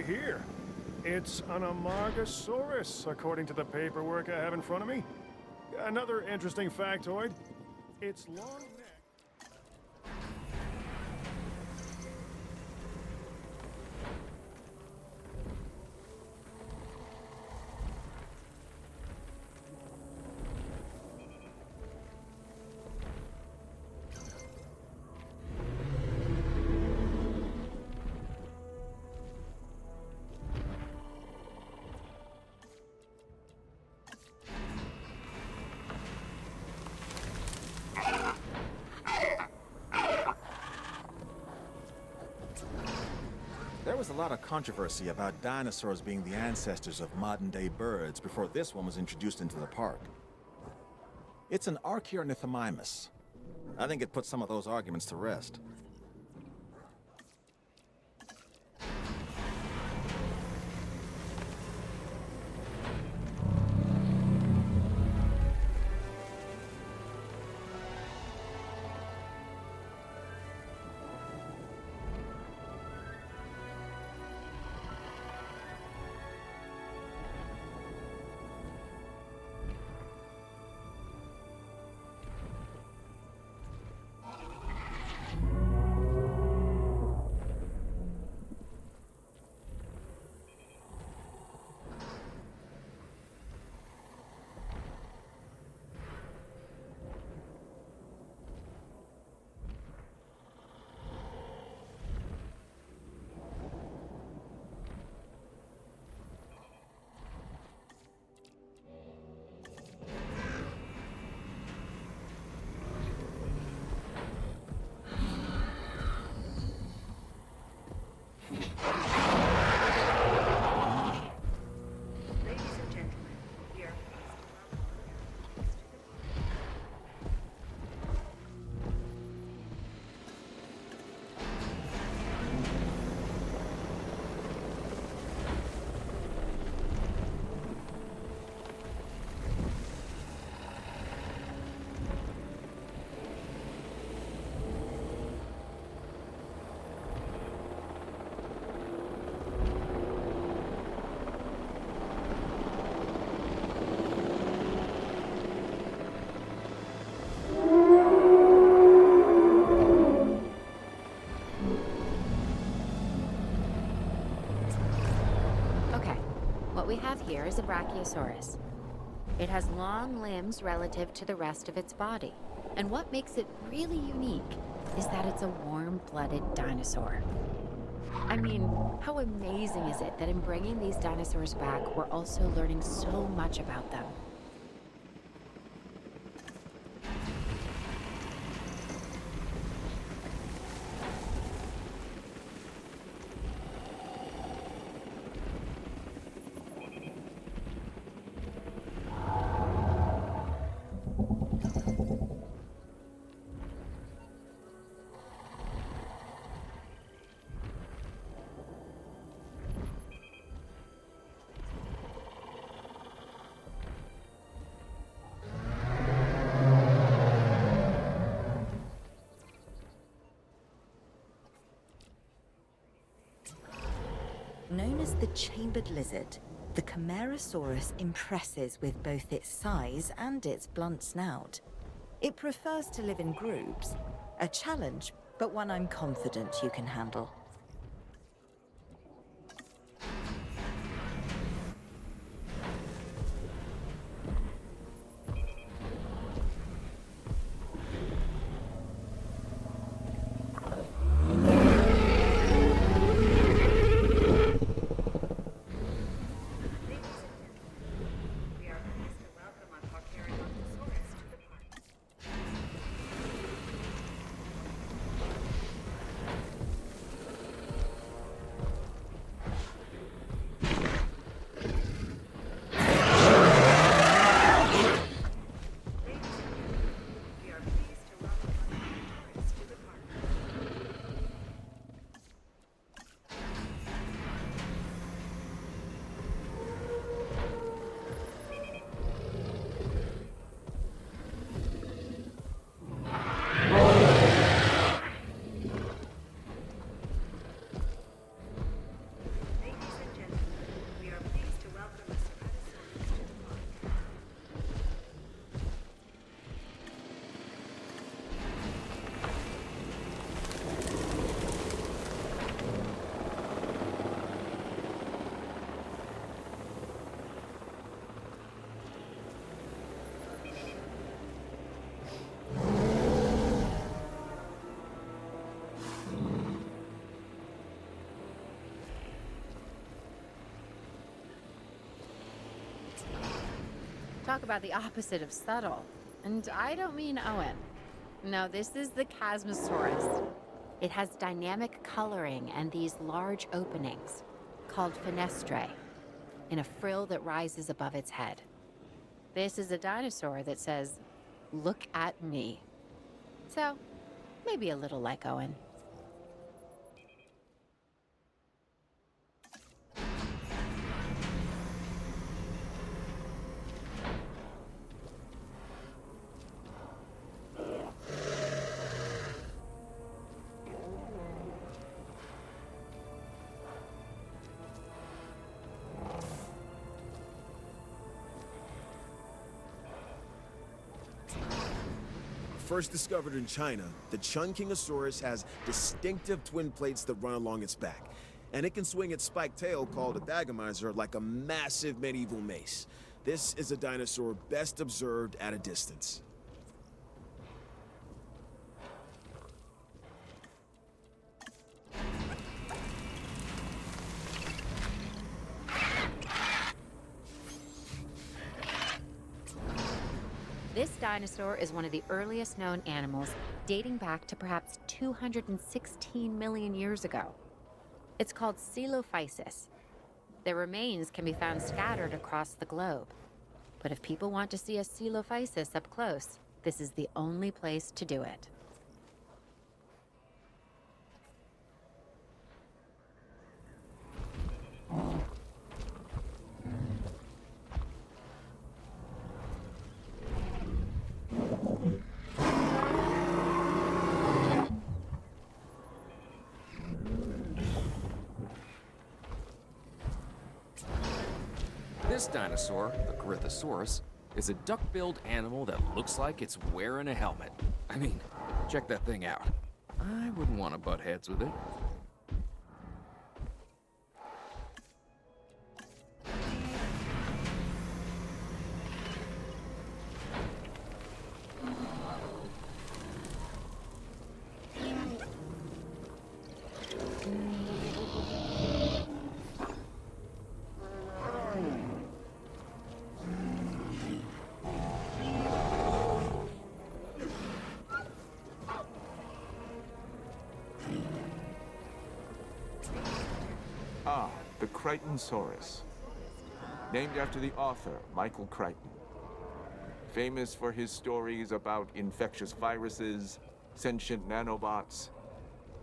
here. It's an Amargasaurus, according to the paperwork I have in front of me. Another interesting factoid. Its long neck... There was a lot of controversy about dinosaurs being the ancestors of modern-day birds before this one was introduced into the park. It's an Archaeornithomimus. I think it puts some of those arguments to rest. What we have here is a Brachiosaurus. It has long limbs relative to the rest of its body. And what makes it really unique is that it's a warm-blooded dinosaur. I mean, how amazing is it that in bringing these dinosaurs back, we're also learning so much about them? Known as the chambered lizard, the Camarasaurus impresses with both its size and its blunt snout. It prefers to live in groups, a challenge, but one I'm confident you can handle. talk about the opposite of subtle. And I don't mean Owen. No, this is the Chasmosaurus. It has dynamic coloring and these large openings, called fenestrae, in a frill that rises above its head. This is a dinosaur that says, "Look at me." So, maybe a little like Owen. First discovered in China, the Chungkingosaurus has distinctive twin plates that run along its back, and it can swing its spiked tail, called a dagomizer, like a massive medieval mace. This is a dinosaur best observed at a distance. This dinosaur is one of the earliest known animals, dating back to perhaps 216 million years ago. It's called Coelophysis. Their remains can be found scattered across the globe. But if people want to see a Coelophysis up close, this is the only place to do it. This dinosaur, the Corythosaurus, is a duck-billed animal that looks like it's wearing a helmet. I mean, check that thing out. I wouldn't want to butt heads with it. Ah, the Crichtonsaurus. Named after the author, Michael Crichton. Famous for his stories about infectious viruses, sentient nanobots,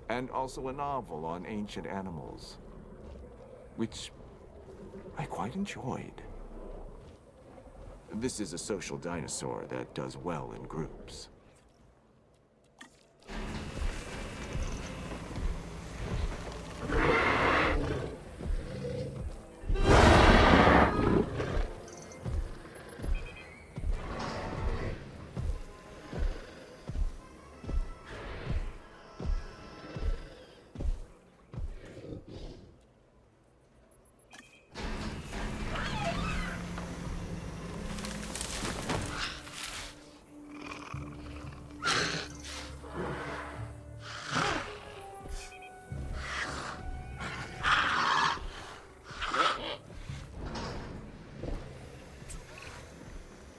and also a novel on ancient animals, which I quite enjoyed. This is a social dinosaur that does well in groups.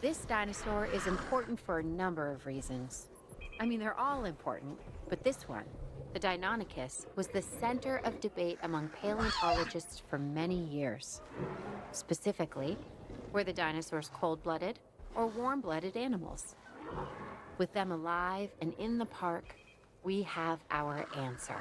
This dinosaur is important for a number of reasons. I mean, they're all important, but this one, the Deinonychus, was the center of debate among paleontologists for many years. Specifically, were the dinosaurs cold-blooded or warm-blooded animals? With them alive and in the park, we have our answer.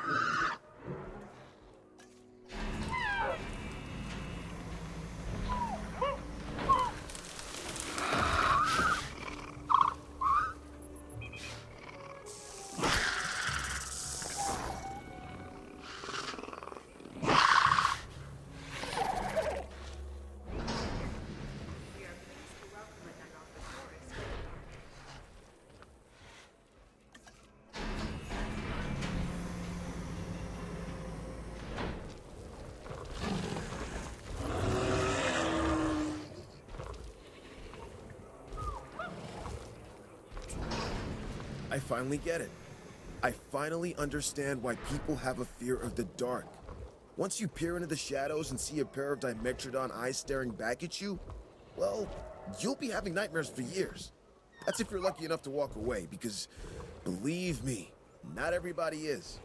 I finally get it. I finally understand why people have a fear of the dark. Once you peer into the shadows and see a pair of Dimetrodon eyes staring back at you, well, you'll be having nightmares for years. That's if you're lucky enough to walk away, because believe me, not everybody is.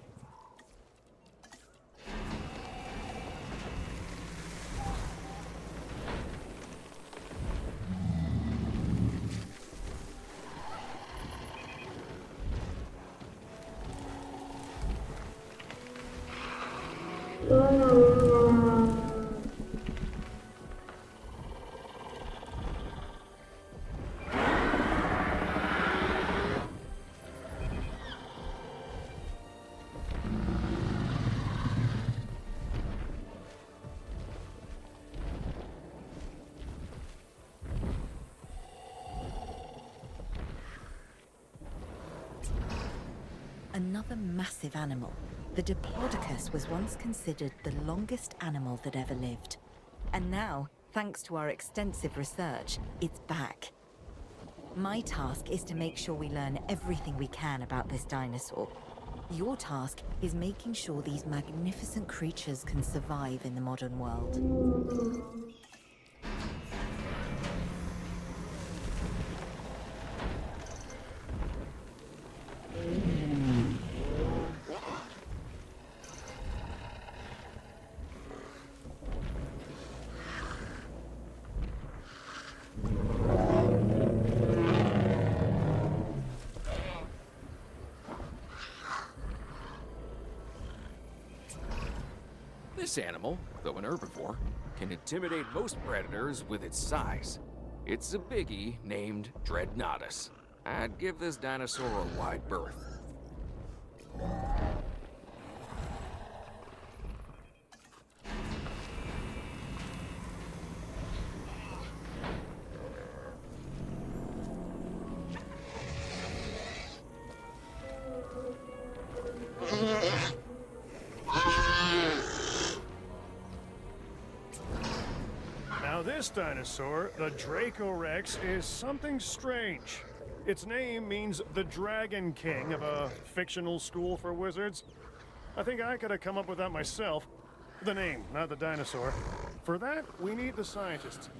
Another massive animal. The Diplodocus was once considered the longest animal that ever lived. And now, thanks to our extensive research, it's back. My task is to make sure we learn everything we can about this dinosaur. Your task is making sure these magnificent creatures can survive in the modern world. This animal, though an herbivore, can intimidate most predators with its size. It's a biggie named Dreadnoughtus. I'd give this dinosaur a wide berth. Now this dinosaur, the Dracorex, is something strange. Its name means the Dragon King of a fictional school for wizards. I think I could have come up with that myself. The name, not the dinosaur. For that, we need the scientists.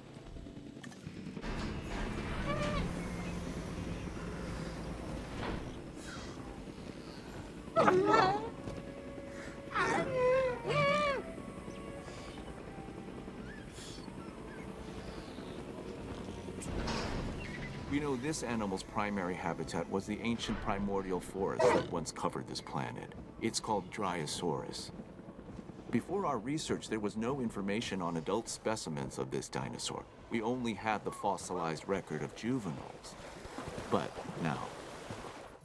We know this animal's primary habitat was the ancient primordial forest that once covered this planet. It's called Brachiosaurus. Before our research, there was no information on adult specimens of this dinosaur. We only had the fossilized record of juveniles. But now,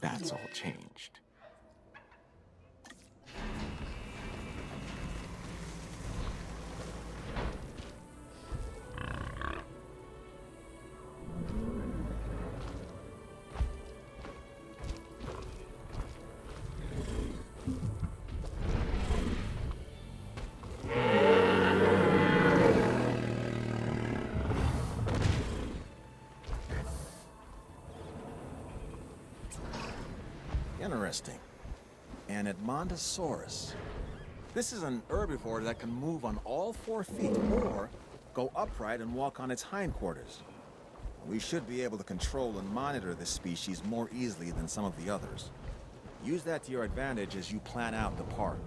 that's all changed. Interesting. An Edmontosaurus. This is an herbivore that can move on all 4 feet or go upright and walk on its hindquarters. We should be able to control and monitor this species more easily than some of the others. Use that to your advantage as you plan out the park.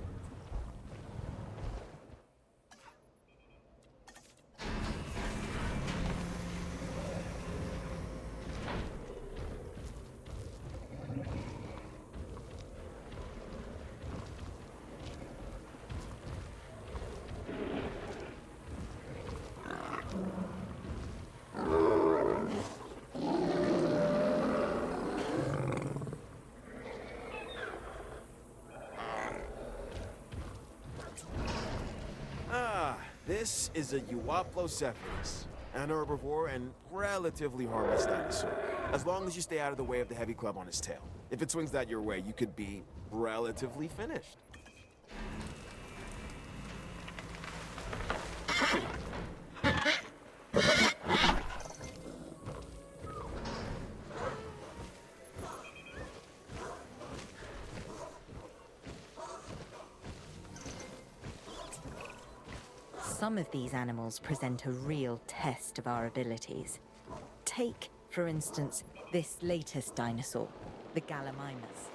This is a Euoplocephalus, an herbivore and relatively harmless dinosaur, as long as you stay out of the way of the heavy club on his tail. If it swings that your way, you could be relatively finished. Some of these animals present a real test of our abilities. Take, for instance, this latest dinosaur, the Gallimimus.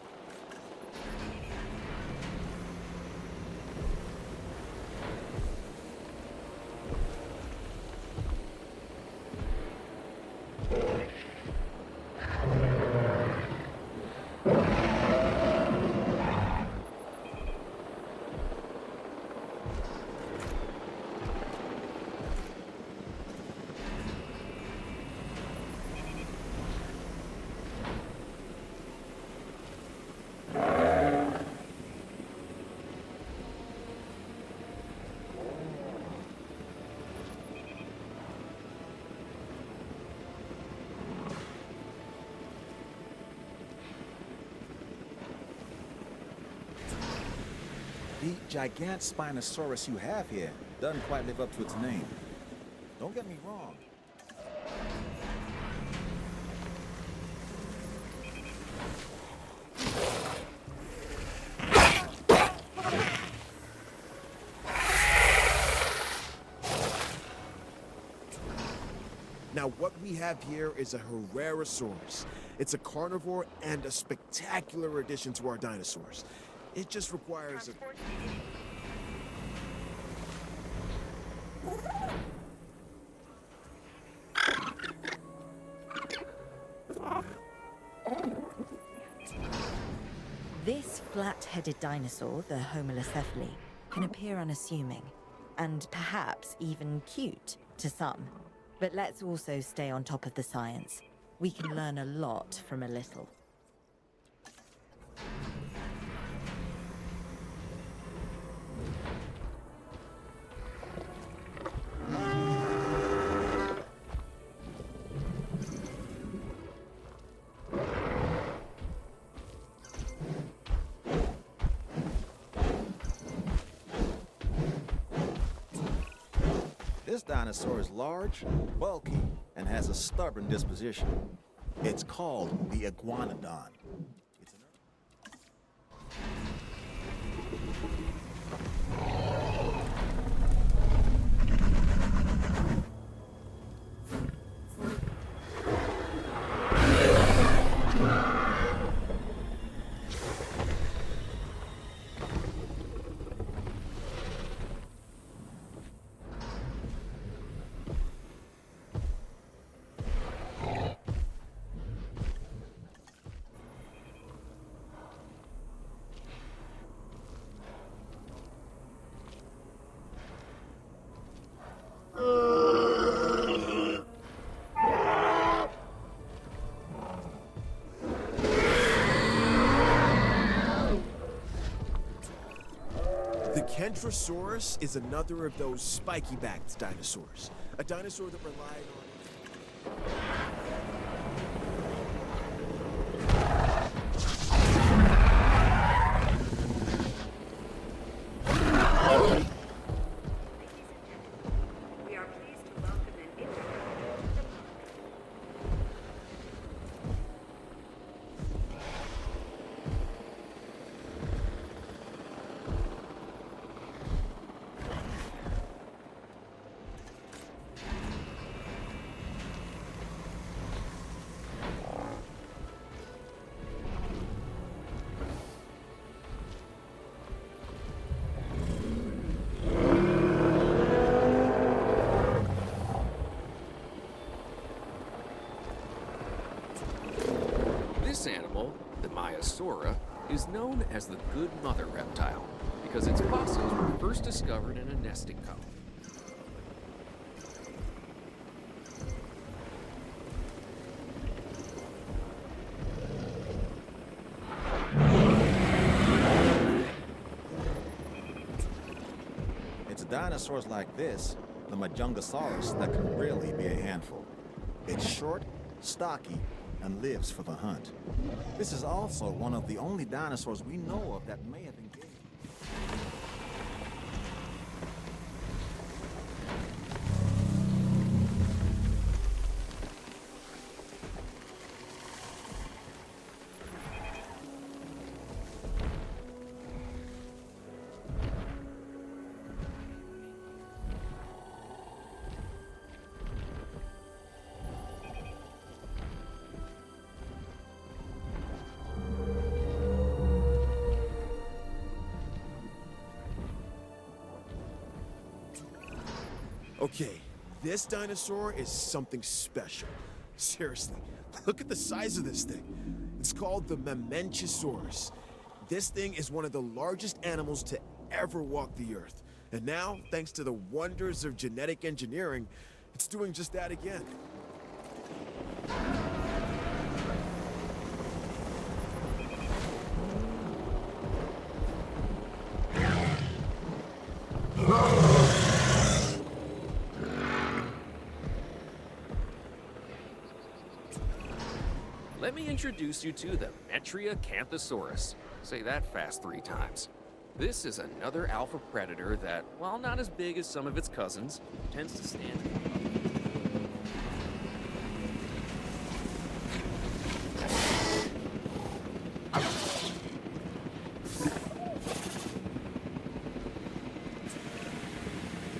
The gigant Spinosaurus you have here doesn't quite live up to its name. Don't get me wrong. Now, what we have here is a Herrerasaurus. It's a carnivore and a spectacular addition to our dinosaurs. It just requires a... This flat-headed dinosaur, the Homalocephale, can appear unassuming, and perhaps even cute to some. But let's also stay on top of the science. We can learn a lot from a little. This dinosaur is large, bulky, and has a stubborn disposition. It's called the iguanodon. It's The Kentrosaurus is another of those spiky-backed dinosaurs. A dinosaur that relied on... We are pleased to welcome an introduction. This animal, the Maiasaura, is known as the Good Mother reptile because its fossils were first discovered in a nesting colony. It's dinosaurs like this, the Majungasaurus, that can really be a handful. It's short, stocky, and lives for the hunt. This is also one of the only dinosaurs we know of that may have engaged. Okay, this dinosaur is something special. Seriously, look at the size of this thing. It's called the Brachiosaurus. This thing is one of the largest animals to ever walk the Earth. And now, thanks to the wonders of genetic engineering, it's doing just that again. Let me introduce you to the Metriacanthosaurus. Say that fast 3 times. This is another alpha predator that, while not as big as some of its cousins, tends to stand.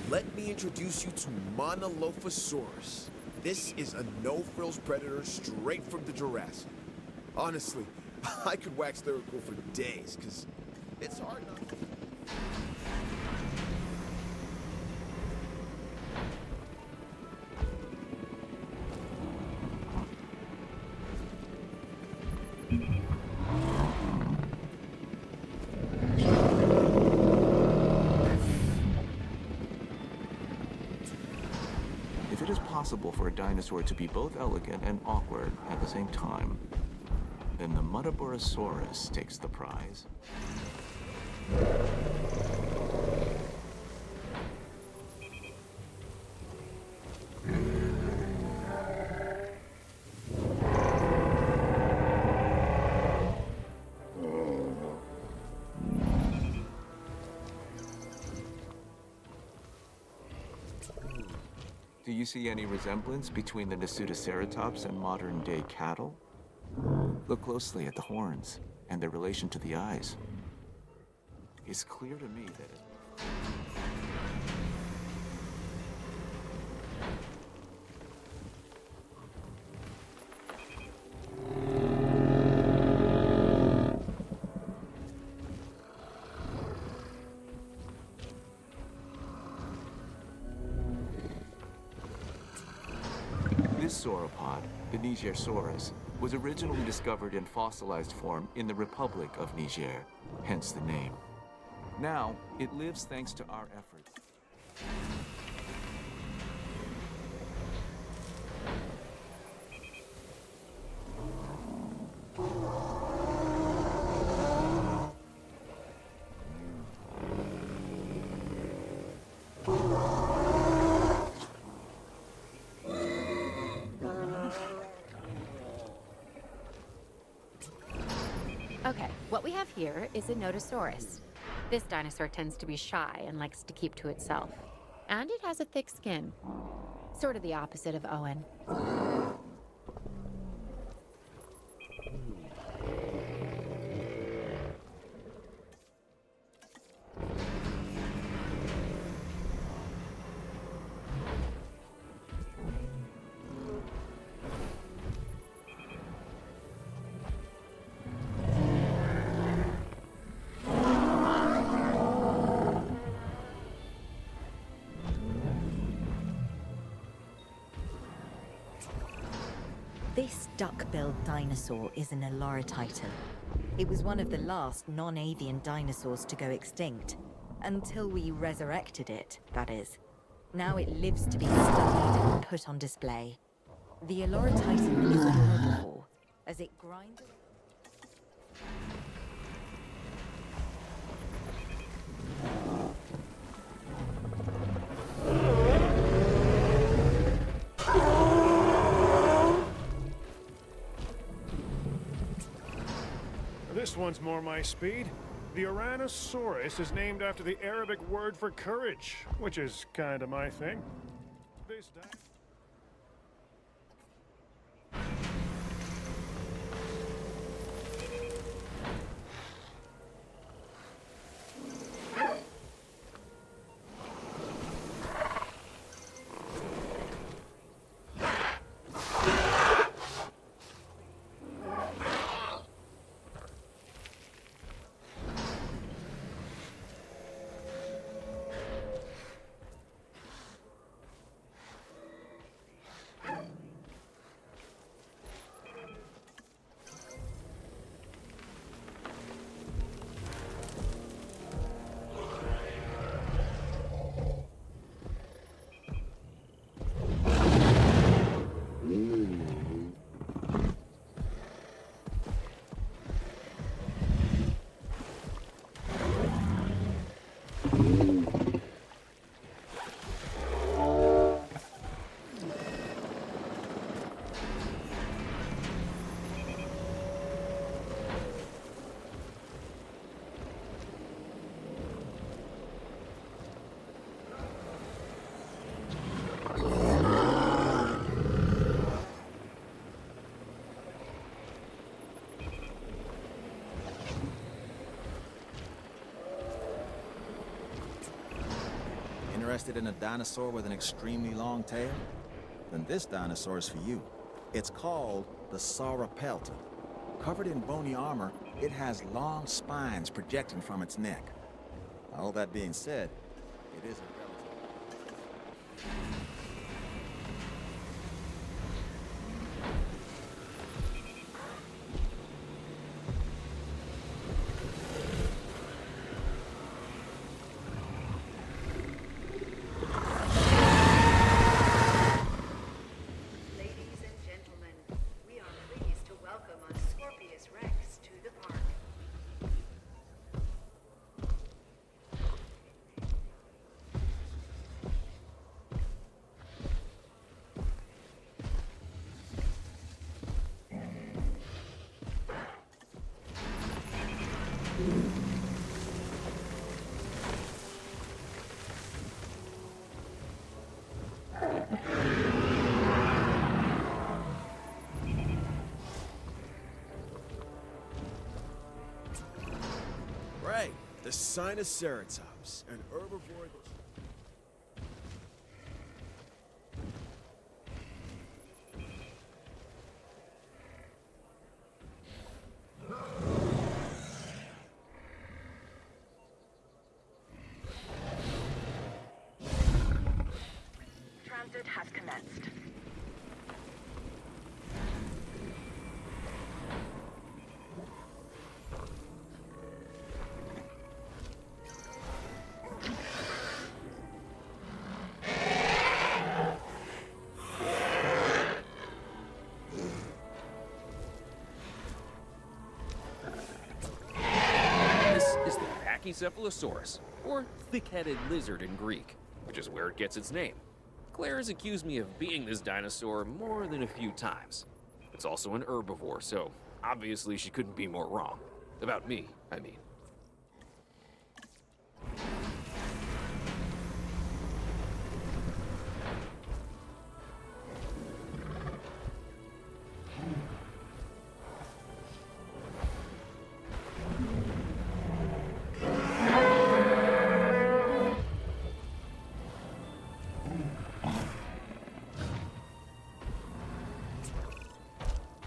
Let me introduce you to Monolophosaurus. This is a no-frills predator straight from the Jurassic. Honestly, I could wax lyrical for days, because it's hard not to. If it is possible for a dinosaur to be both elegant and awkward at the same time, then the Muttaburrasaurus takes the prize. Do you see any resemblance between the Nasutoceratops and modern-day cattle? Look closely at the horns and their relation to the eyes. It's clear to me that this sauropod, the Nigersaurus, was originally discovered in fossilized form in the Republic of Niger, hence the name. Now, it lives thanks to our efforts. Okay, what we have here is a Nodosaurus. This dinosaur tends to be shy and likes to keep to itself. And it has a thick skin. Sort of the opposite of Owen. This duck-billed dinosaur is an Olorotitan. It was one of the last non-avian dinosaurs to go extinct. Until we resurrected it, that is. Now it lives to be studied and put on display. The Olorotitan is a herbivore, as it grinds... This one's more my speed. The Tyrannosaurus is named after the Arabic word for courage, which is kinda my thing. This Interested in a dinosaur with an extremely long tail? Then this dinosaur is for you. It's called the Sauropelta. Covered in bony armor, it has long spines projecting from its neck. All that being said, it is a relative. Ladies and gentlemen, we are pleased to welcome a Scorpius Rex to the park. Right, the Sinoceratops, an herbivore that... Transit has commenced. This is the Brachiosaurus, or thick-headed lizard in Greek, which is where it gets its name. Claire has accused me of being this dinosaur more than a few times. It's also an herbivore, so obviously she couldn't be more wrong. About me, I mean.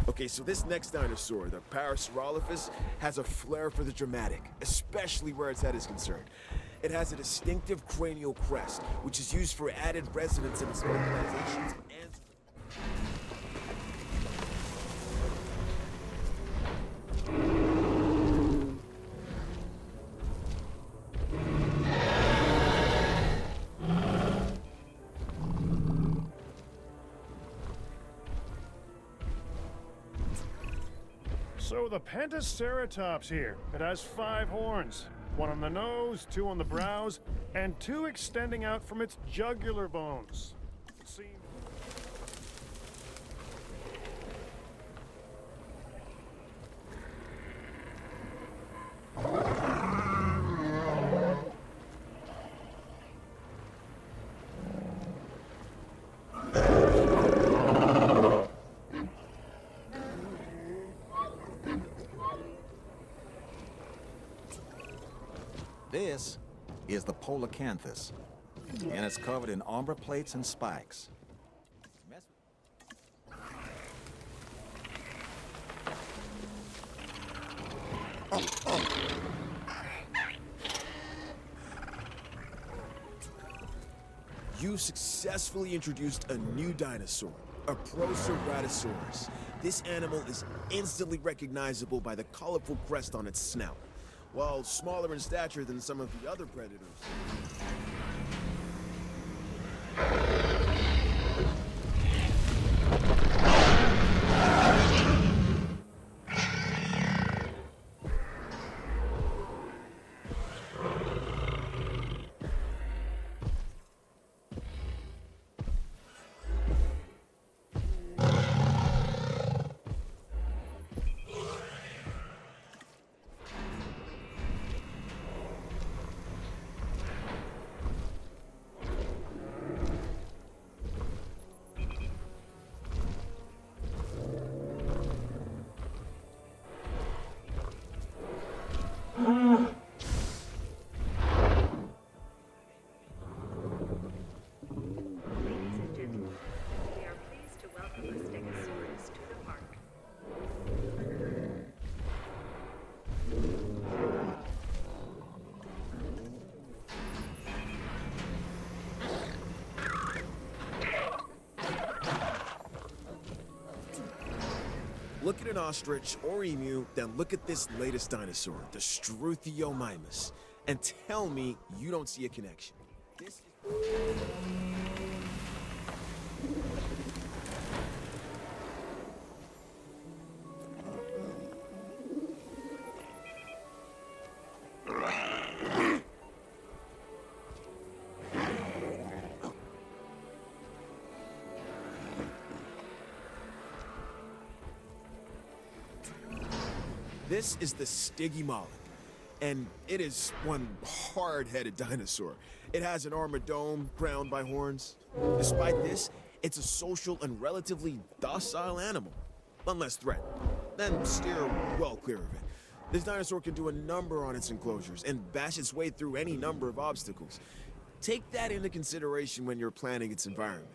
Okay, so this next dinosaur, the Parasaurolophus, has a flair for the dramatic, especially where its head is concerned. It has a distinctive cranial crest, which is used for added resonance in its vocalizations and... So the Pentaceratops here, it has 5 horns. 1 on the nose, 2 on the brows, and 2 extending out from its jugular bones. See? This is the Polacanthus, and it's covered in armor plates and spikes. You successfully introduced a new dinosaur, a Proceratosaurus. This animal is instantly recognizable by the colorful crest on its snout, while smaller in stature than some of the other predators. look at an ostrich or emu, then look at this latest dinosaur, the Struthiomimus, and tell me you don't see a connection. This This is the Stygimoloch, and it is one hard-headed dinosaur. It has an armored dome crowned by horns. Despite this, it's a social and relatively docile animal, unless threatened. Then steer well clear of it. This dinosaur can do a number on its enclosures and bash its way through any number of obstacles. Take that into consideration when you're planning its environment.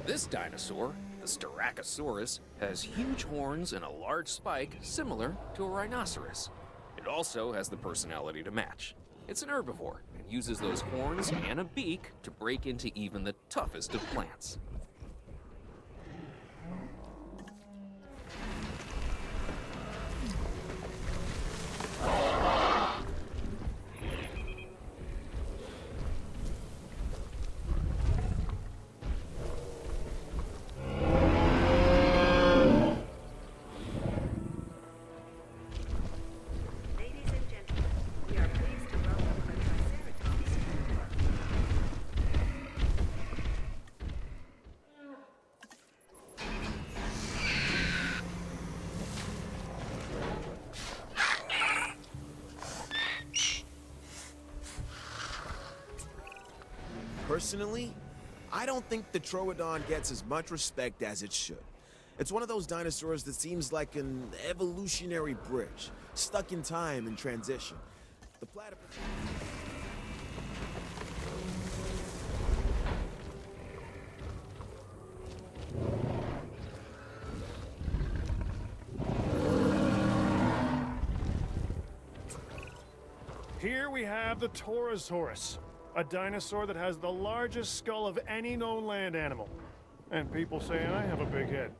This dinosaur, the Brachiosaurus, has huge horns and a large spike similar to a rhinoceros. It also has the personality to match. It's an herbivore and uses those horns and a beak to break into even the toughest of plants. Ladies and gentlemen, we are pleased to welcome the Triceratops to the park. Personally, I don't think the Troodon gets as much respect as it should. It's one of those dinosaurs that seems like an evolutionary bridge, stuck in time and transition. The platypus... Here we have the Torosaurus, a dinosaur that has the largest skull of any known land animal. And people say I have a big head.